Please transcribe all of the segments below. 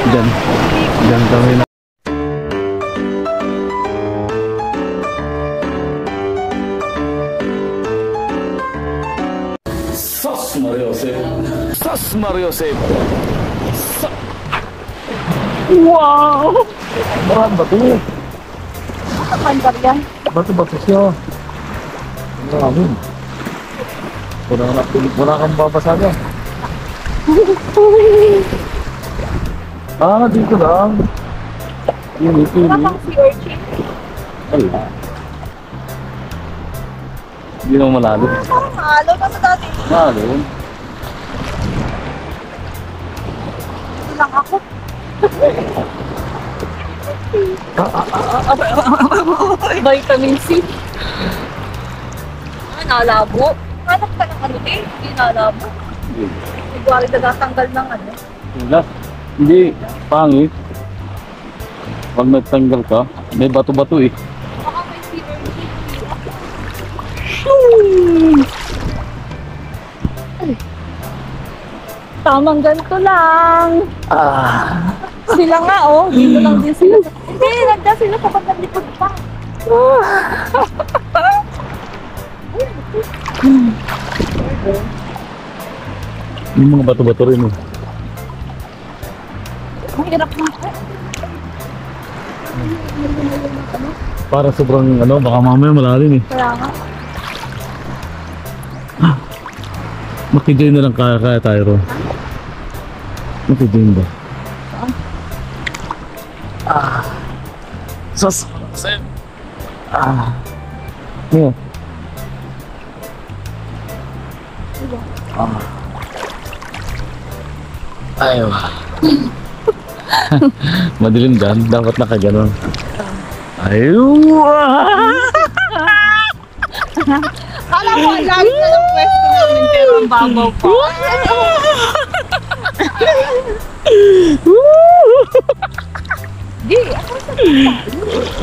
Diyan kami na. Sos Mariosep. Sos Mariosep. Wow! Marami ba ito? Nakakandar yan. Bato-bato siya. Marami. Wala kang babasaga. Dito lang. Ini. Wala pang sea urchin. Wala. Hindi naman malalo. Parang halo na sa dati. Malalo. Ito lang ako. Vitamin C. Nalabo. Hanap ka ng ano din. Hindi nalabo. Iguali na natanggal ng ano. Wala. Hindi. Pangit. Pag nagtanggal ka, may bato-bato eh. Baka may sea urchin. Tamang ganito lang. Sila nga oh. Dito lang din sila. Hindi, nagda sila sa pagkalikod pa. Yung mga bato-bato rin eh. Ang hirap na. Para sobrang ano, baka mamaya malalim eh. Kaya nga. Makijoin na lang kaya tayo ron. Makijoin ba? Sos. Yeah. Ayaw. Madilim dyan, dapat nakaganon. Ayaw. Kala mo, ang lalim na ng pwesto namin pero ang babaw pa. Di, ako sa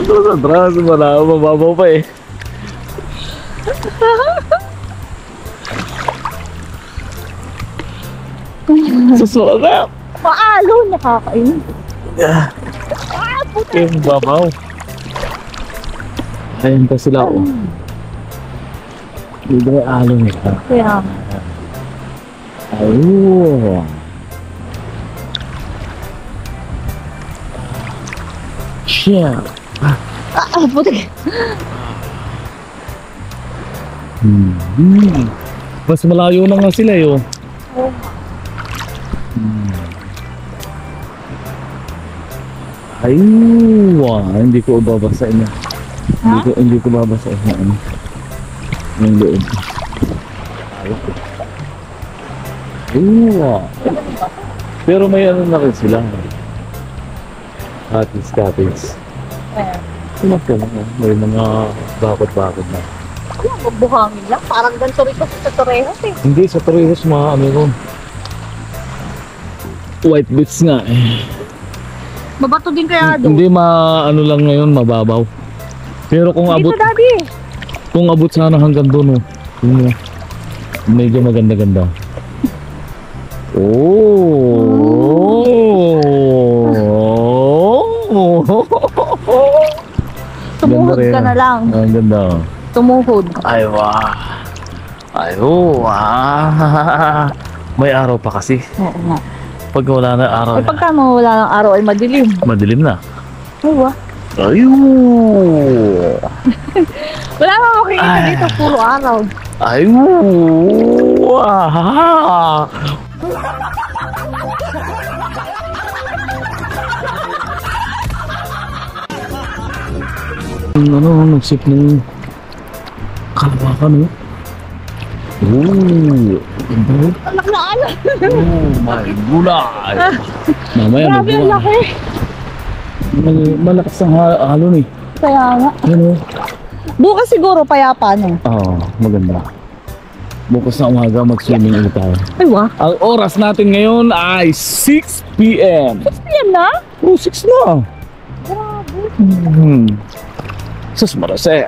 Ito sa atras, mababaw pa eh. Susulat. Paalo, nakakain. Puta. Yung babaw. Ayun pa sila oh. Hindi may alon nila. Kaya nga. Ayun. Siya. Puta. Mas malayo na nga sila yun. Oh. Ayun. Hindi ko babasain na. Hindi ko babasain na ano. Yung loob. Ayun. Pero may ano na rin sila. Cottage. Sumat ka na. May mga bakod-bakod na. Ano, buhangin lang. Parang ganito rin kasi sa Torrejos eh. Hindi, sa Torrejos mga ano ron. White beach nga eh. Mabato din kaya doon. Hindi ano lang ngayon, mababaw. Pero kung abot, Dito daddy. kung abot sana hanggang doon, oh, medyo maganda-ganda. Oh! Tumuhod ka na lang. Ang ganda. Tumuhod. Ay, wow. Ay, wow. May araw pa kasi. Oo nga. Pag wala na araw, Ay pagka mawala ng araw ay madilim. madilim na. Oo. Ayun. Wala mo makikita dito. Puro araw. Ayun. Ano, nagsip ng kalabakan, no? Ooh, Anak na anak. oh my gulay. Mamaya Grabe ang laki. malakas ang halon eh. Kaya nga. Ano? Bukas siguro payapa no. Oo, maganda. Bukas na umaga mag-swimming ulit tayo. Ay wah. Ang oras natin ngayon ay 6 PM. 6 PM na? Oh, 6 na. Grabe. Sus, marase.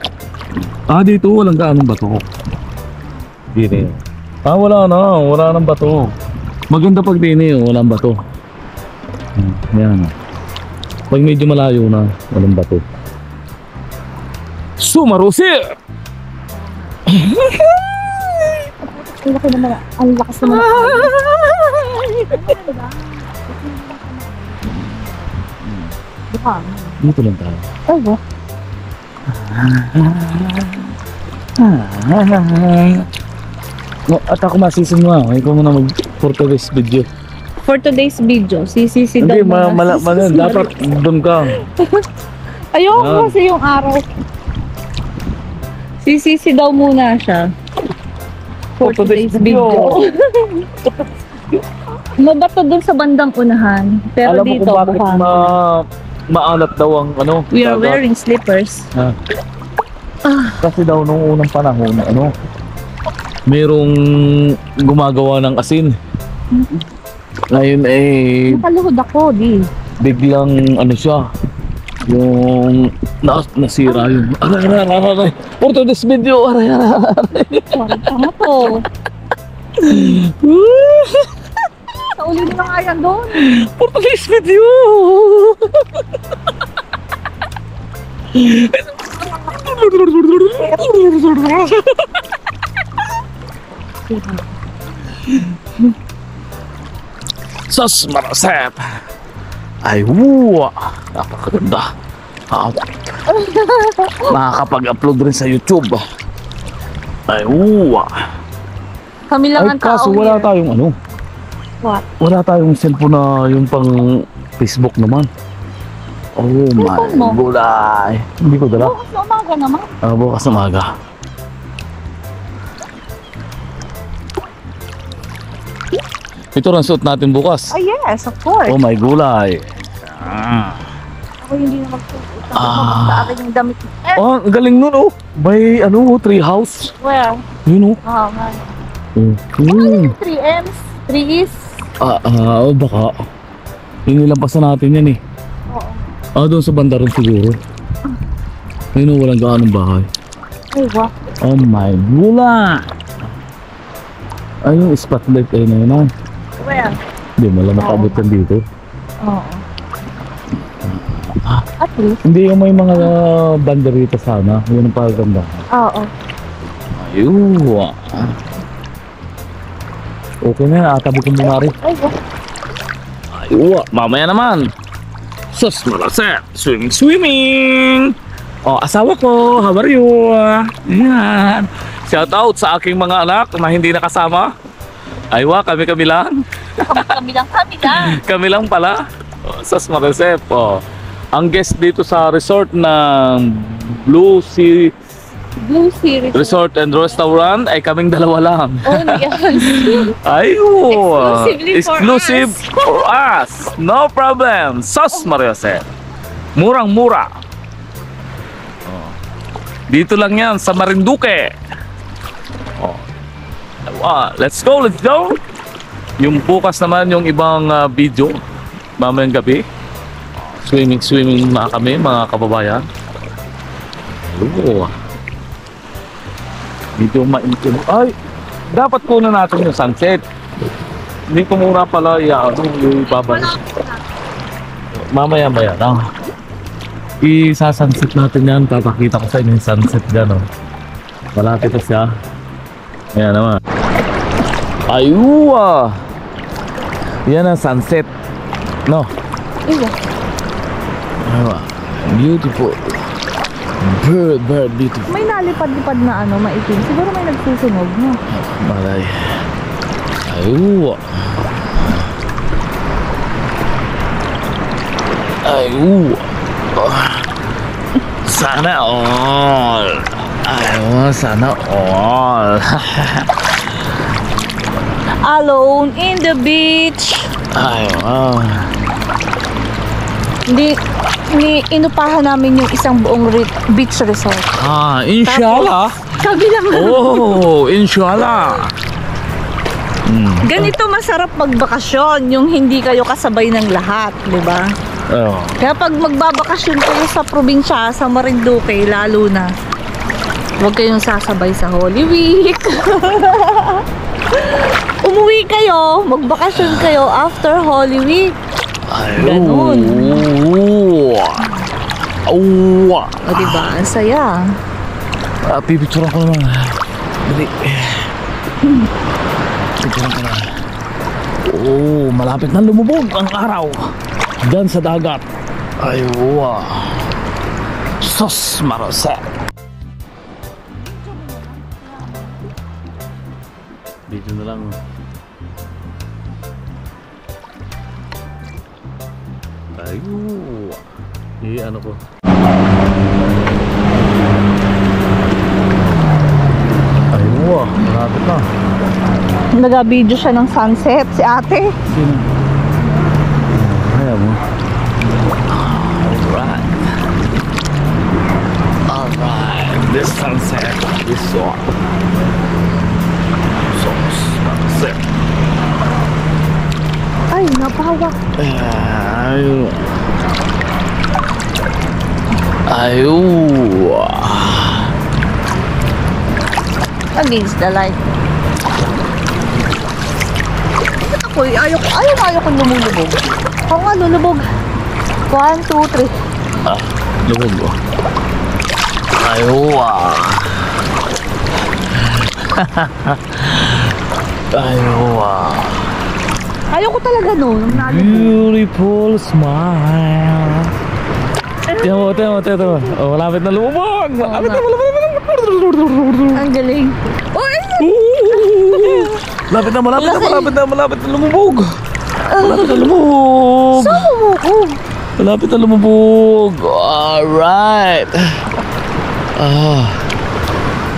Dito walang gaanong bato. Dito. Wala na. Wala nang bato. Maganda pag dini, walang bato. Yan. Pag medyo malayo na, walang bato. Sumarusi! Ang laki naman. Ang lakas naman. Bukan. Dito lang tayo. Ay, ba? No, at ako masisin mo. Ikaw muna mag for today's video. For today's video, sisisi daw Hindi, muna. dapat doon ka. Ayoko Yan. kasi yung araw. Sisisi daw muna siya. For today's video. Mabato dun sa bandang unahan. Pero Alam mo dito, kung bakit bukan. maalat daw ang ano? We are dagat? wearing slippers. Ha? Ah, Kasi daw nung unang panahon, ano, merong gumagawa ng asin. Ngayon nakaluhod ako, di. biglang ano siya, yung nasira yung aray. For today's video, aray. Parang tama to. Sa uli mo lang ayan doon. For today's video. Sus, marasep. Ay, wuwa. Napakaganda. Makakapag-upload rin sa YouTube. Ay, wuwa. Kami lang Ay, ang tao. kaso wala tayong ano. What? Wala tayong cellphone na yung pang Facebook naman. Oh my Cellphone mo? gulay. Hindi ko dala. Bukas na umaga naman. Bukas na umaga. Ito rin suot natin bukas. Oh yes, of course. Oh my gulay. Ako hindi na magsuot. Ah. Yung damit. Oh, ang galing nun oh. May ano, tree house. Well, Yun oh. nga. Okay. 3Ms, 3Es. Baka. Inilampasan natin yan eh. Oo. Doon sa banda rin siguro. Ayun oh, walang gaanong bahay. Ay, wow. Oh my gula! Ay, yung spotlight ay na yun ah. Well, Hindi, malamang nakabot yan dito. oo. At least. Hindi yung may mga banderita sana. Yun ang paganda. Oo. Ayun. Okay na yan, atabi ko muna rin. Ay, wow. Ayun, mamaya naman. Sus, malaset. Swimming! Oh, asawa ko, how are you? Ayan. Shout out sa aking mga anak na hindi nakasama. Aywa, kami lang. Kami lang. Kami lang pala. Oh, sus, malaset. Oh. Ang guest dito sa resort ng Blue Sea Blue Series. Resort and Restaurant ay kaming dalawa lang. Oh, yes. Ayun! Exclusively For for us! No problem! Sos Mariose! Murang-mura! Oh. Dito lang yan sa Marinduque! Oh. Let's go! Yung bukas naman yung ibang video mamayang gabi. Swimming na kami mga kababayan. Ayun! Medyo mainit. Ay! Dapat kunan natin yung sunset. Hindi ko muna pala yung ibabalik. Mamaya-maya lang. Isa-sunset natin yan. Papakita ko sa inyo yung sunset dyan. Oh. Malapit na siya. Ayan naman. Ayuwa! Yan ang sunset. No? Aywa. Ayuwa. Beautiful. Very beautiful. May nalipad-lipad na maitim. Siguro may nagsusunog, no? Malay. Ayuwa. Ayuwa. Sana all. Ayuwa, sana all. Alone in the beach. Ayuwa. Inupahan namin yung isang buong beach resort. Inshallah. Sabi lang, Oh, inshallah. ganito masarap magbakasyon, yung hindi kayo kasabay ng lahat, di ba? Oh. Kaya pag magbabakasyon kayo sa probinsya, sa Marinduque, lalo na, huwag kayong sasabay sa Holy Week. Umuwi kayo, magbakasyon kayo after Holy Week. Ganun. Oh. O diba? Ang saya. Pipicturean ko naman. Dali. Pipicturean ko na. Oh, malapit na lumubog ang araw. Diyan sa dagat. Ay, wow. Sos Marosep. Dito na lang. Ayun. Ano ko. Ayun, wow. Malapit na. Nag-video siya ng sunset, si ate. Sino? Ayaw mo. Alright. Alright. This sunset is so sunset. Ay, napahawak. Ayun. Ayun. Against the light. Ayaw ko lumulubog. Ako nga lulubog. 1, 2, 3. Lubog mo. Ayun. Ayun. Ayaw ko talaga nung nalubog. Beautiful smile. Tiyan mo. Oh, malapit na lumubog. Malapit na. Ang galing. Uy! Malapit na lumubog. Malapit na lumubog. Saan lumubog? Malapit na lumubog. Alright.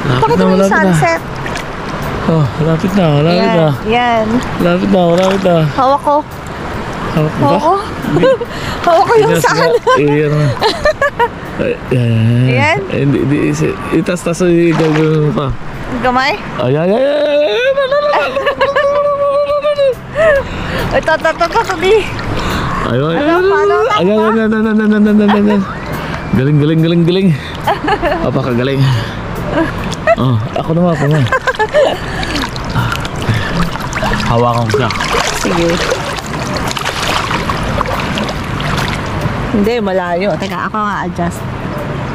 Malapit Pakita mo yung sunset. Oh, malapit na. Yan. Malapit na. Hawak ko. Hawak mo ba? Hawak ko yung saan. Iyan na. Ayan? Hindi. Itas-tas yung gagawin mo pa. Gamay? Ay. Ito, di. Ayan. Galing. Apakagaling. Oh, ako naman. Hawakan ko siya. Sige. Hindi, malayo. Teka, ako nga adjust.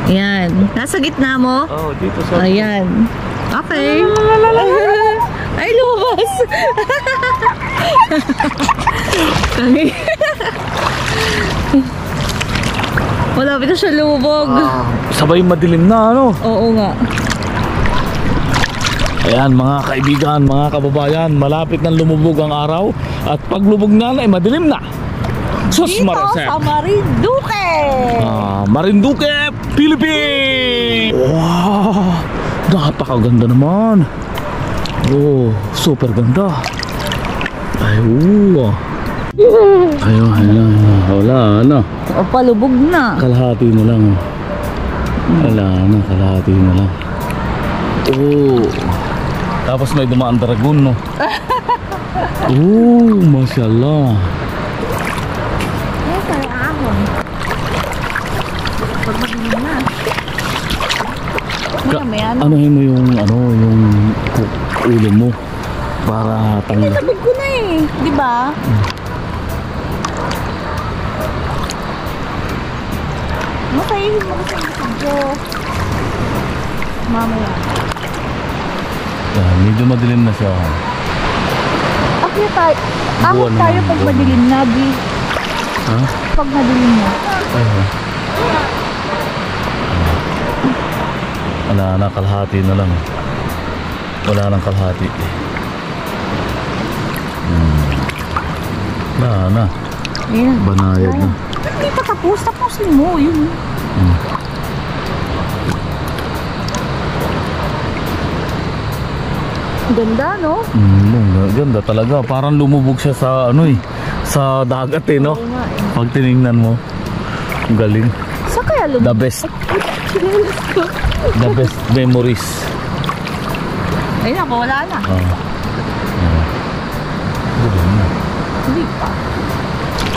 Ayan. Nasa gitna mo? Oh, dito sa... Ayan. Okay. Ay, lumabas. Malapit na siya lumubog. Sabay madilim na, ano? Oo nga. Ayan, mga kaibigan, mga kababayan, malapit na lumubog ang araw. At paglubog na ay madilim na. Sus Dito Marosep. sa Marinduque. Marinduque, Philippines! Wow! Napakaganda naman. Oh, super ganda. Ayun. Wala na. Palubog na. Kalahati na lang. Kalahati na lang. Oh. Tapos may dumaan dragon, no? Oh, mashallah. Ay, kaya ahon. Pag madilim na. Anuhin mo yung ulo mo para tanggal. Nilabog ko na eh. Di ba? Makainin mo kasi ang video. Mamaya. Medyo madilim na siya. Akit tayo. Akit Buwan tayo naman, pag buwan. madilim na, Bi. Ha? Pag madilim na. Wala na, kalahati na lang. Wala nang kalahati. Wala na. Ayan. Banayad na. Hindi pa tapos. Tapusin mo. Yun. Ganda, no? Ganda talaga. Parang lumubog siya sa sa dagat eh, no? Oo nga eh. Pag tinignan mo. Ang galing. Saan kaya lumabas? The best. The best memories. Ayun ako, wala na. Galing na. Hindi pa.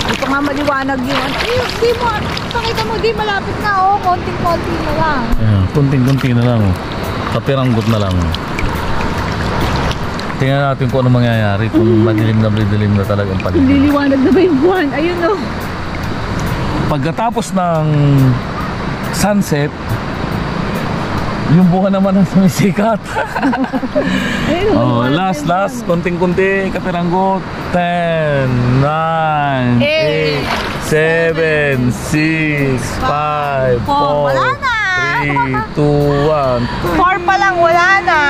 Hindi pa nga maliwanag yun. Hindi mo, pakita mo, di malapit na, oh. Konting-konti na lang. Ayan, kunting-kunti na lang. Kapiranggot na lang. Tingnan natin kung ano mangyayari kung madilim na talagang paligid. Liliwanag na ba yung buwan? Ayun o. Pagkatapos ng sunset, yung buwan naman ang sumisikat. Ayun, Oh, last, konting-kunti, katiranggo. 10, 9, 8, 7, 6, 5, 4, wala na. 3, 2, 1. 4 pa lang, wala na.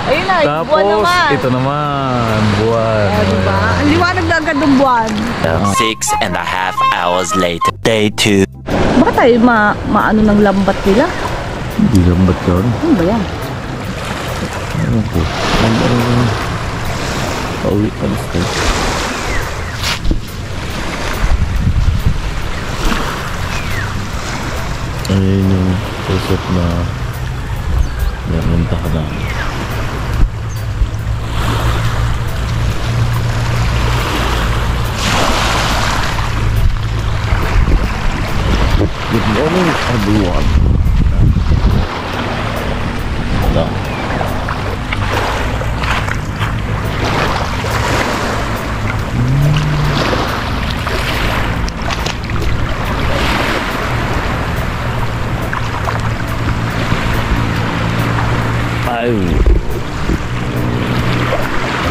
Ayun na, yung buwan Tapos, naman. ito naman, buwan. Oh, diba? Ang liwanag na agad ng buwan. 6.5 hours later. Day 2. Baka tayo maano ng lambat nila? Hindi lambat yun. Ano ba yan? Ano po? Pauwi ka na stay. Ayun yung resort na namunta ka na. Good morning, everyone. Wala. Ay.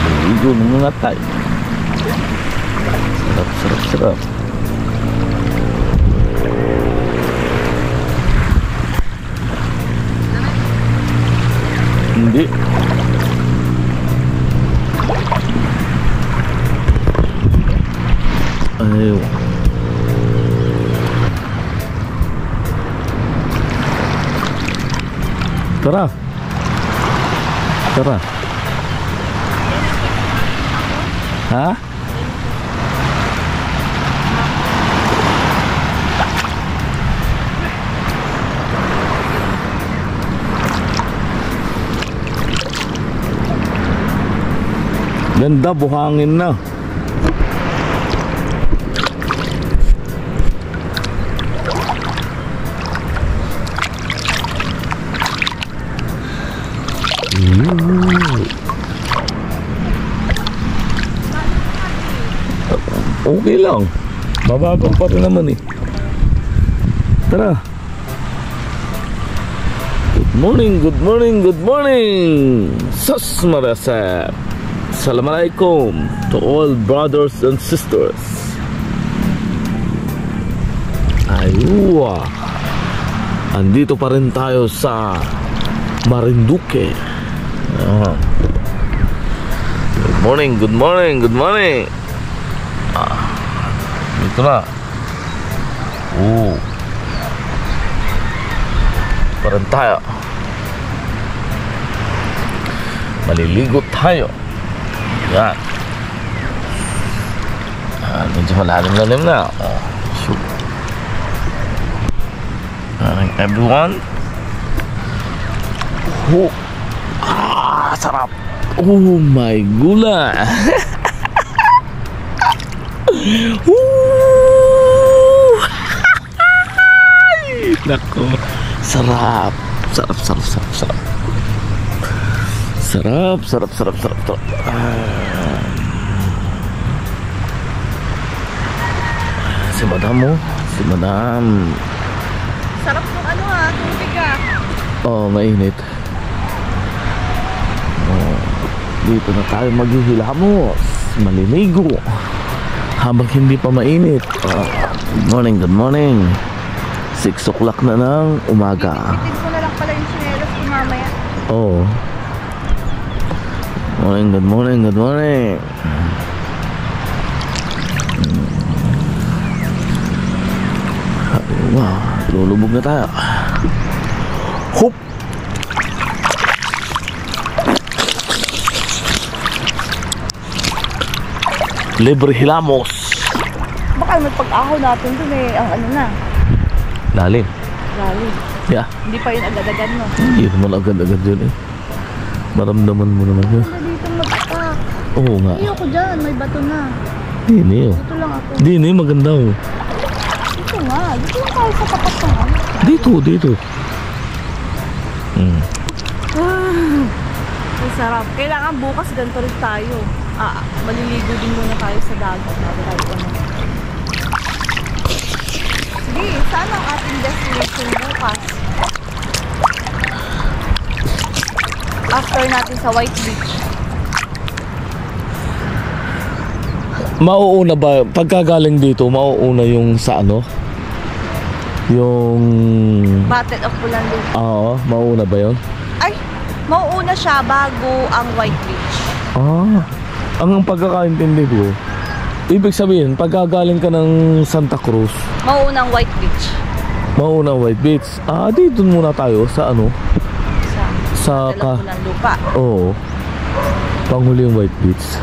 Naligo ng mga tayo. Sarap. Hindi. Ayaw. Tara. Ha? Ganda, buhangin na. Okay lang. Bababa pa rin naman eh. Tara. Good morning. Sus marasap. Assalamualaikum to all brothers and sisters. Aywa. Andito pa rin tayo sa Marinduque. Good morning. Dito na. Pa rin tayo. Maliligo tayo. Yan. Medyo malalim na. Shoot. Everyone. Sarap. Oh my gula. Nako. Sarap. Si madam. Sarap ng tubig Oh, mainit. Dito na tayo maghihilamos. Maliligo. Habang hindi pa mainit. Good morning. 6 o'clock na ng umaga. Bitin ko na lang pala yung sinelas ko mamaya. Oh. Good morning. Wow, lulubog na tayo. Hop! Libre hilamos. Baka may pag-aho natin dun ang ano na. Lalim. Yeah. Hindi pa yun agad-agad no. Hindi naman agad-agad yun eh. Maramdaman mo naman yun. Ano dito mag-attack? Oo nga. Ayoko dyan, may bato na. Dini oh. Dito lang ako. Dini, maganda oh. Dito lang tayo sa tapat ng ano. Dito. Kasi Sarap. Kailangan bukas ganito rin tayo. Maliligo din muna tayo sa dagat. Bago tayo Sige, saan ang ating destination bukas? After natin sa White Beach. Mauuna ba, pagkagaling dito, mauuna yung sa ano? Yung... Battle of Bulanlupa. Oo, mauuna ba yun? Ay, mauuna siya bago ang White Beach. Ang pagkakaintindi ko, ibig sabihin, pagkagaling ka ng Santa Cruz, Mauuna ang White Beach. mauuna ang White Beach. Dito muna tayo sa ano? Sa Battle of Bulanlupa. Oo. Panghuli yung White Beach.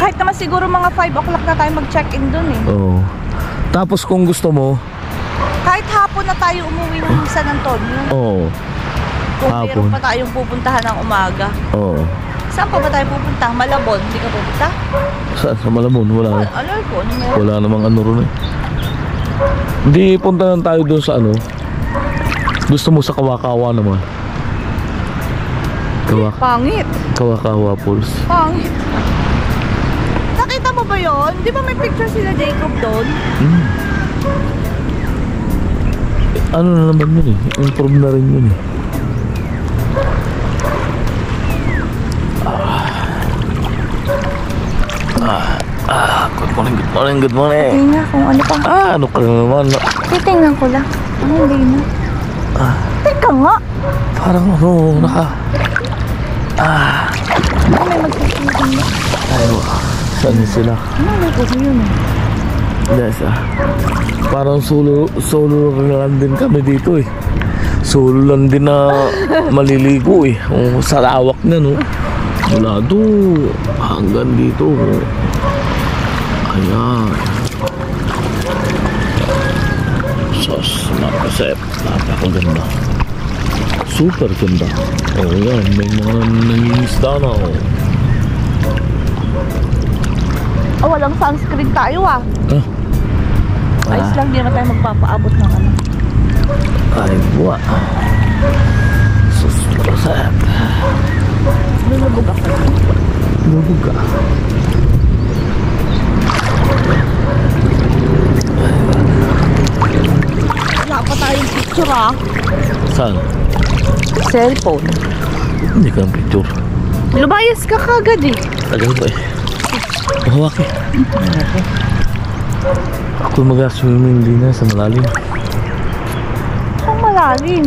Kahit naman siguro mga 5 o'clock na tayo mag-check-in dun eh. Oo. Tapos kung gusto mo, Kahit hapon na tayo umuwi ng San Antonio. oo. Kung hapon. meron pa tayong pupuntahan ng umaga. Oo. Saan pa ba tayo pupunta? Malabon? Hindi ka pupunta? Sa Malabon, wala. Alam ko, ano meron? Wala namang ano ron eh. Hindi, punta lang tayo doon sa ano. Gusto mo sa Kawakawa naman. Pangit. Kawakawa Falls. Pangit. Nakita mo ba yon? Di ba may picture sila Jacob doon? Ano na naman yun eh. Improve na rin yun eh. Good morning, good morning, good morning. Tingnan kung ano pa. Ano ka na naman? Titingnan ko lang. Hindi na. Teka nga. Parang ano, May magkakasin na. Ayaw, saan sila? Ano ko yun eh? Yes, parang solo lang din kami dito eh. Solo lang din na maliligo eh. Sa lawak na no. Mula doon hanggang dito. Ayan. Sos, napasep. Napakaganda. Super ganda. Yan, may mga nangingisda na Walang sunscreen tayo ah. Ayos lang, di naman tayo magpapaabot ng ano. Ay, buwa. Sos, napasep. Lulubog ako. Lubog ka. Wala pa tayong picture ah. Saan? Cellphone. Hindi ka ang picture. Lumayas ka kagad eh. Tagal ba eh. Hawak eh. Ako mag-swimming din na sa malalim. Ang malalim.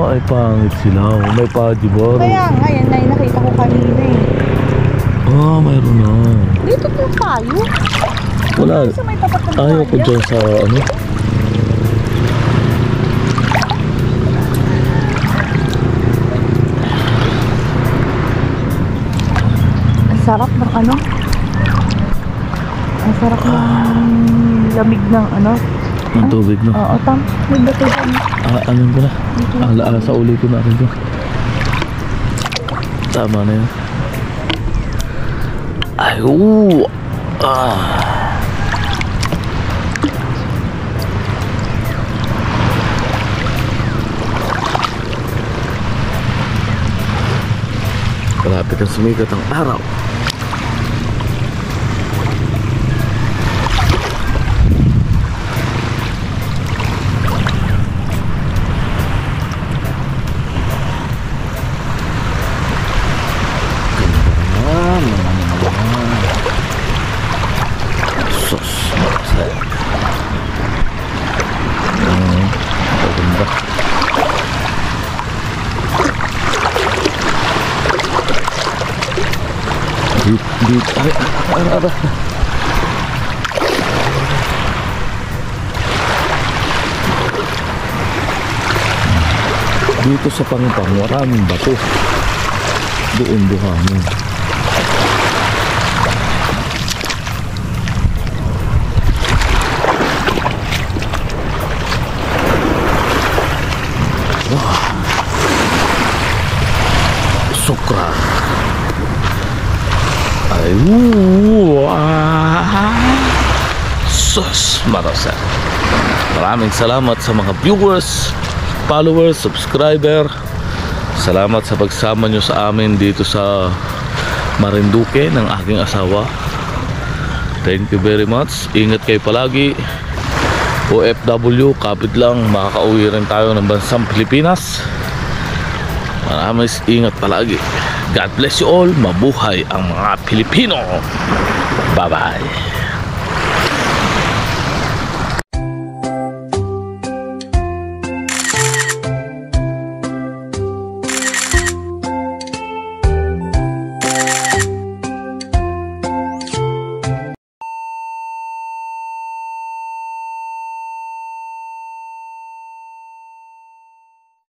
Ay pangit sila. May padibor. Kaya nga, yan na yung nakita ko kanina eh. Mayroon na. Dito po tayo. Wala. Sa may tapat ng Ayaw ko playa. dyan sa ano. Ang sarap ng ano. Ang sarap ng lamig ng ano. Ang tubig no. Oo, tam. May bato dyan. Ano ko na? Sa uli ko na rin dyan. Tama na yun. Ay, Malapit ang sumikat ang araw. Sos, masaya. Maganda. Ay. Dito sa Pangpang, maraming bato. Doon buhangin. Sukra. Ay, sus, marasa. Maraming salamat sa mga viewers, followers, subscriber. Salamat sa pagsama nyo sa amin dito sa Marinduque ng aking asawa. Thank you very much. Ingat kayo palagi. OFW, kapit lang, makakauwi rin tayo ng bansang Pilipinas. Maraming ingat palagi. God bless you all. Mabuhay ang mga Pilipino. Bye bye.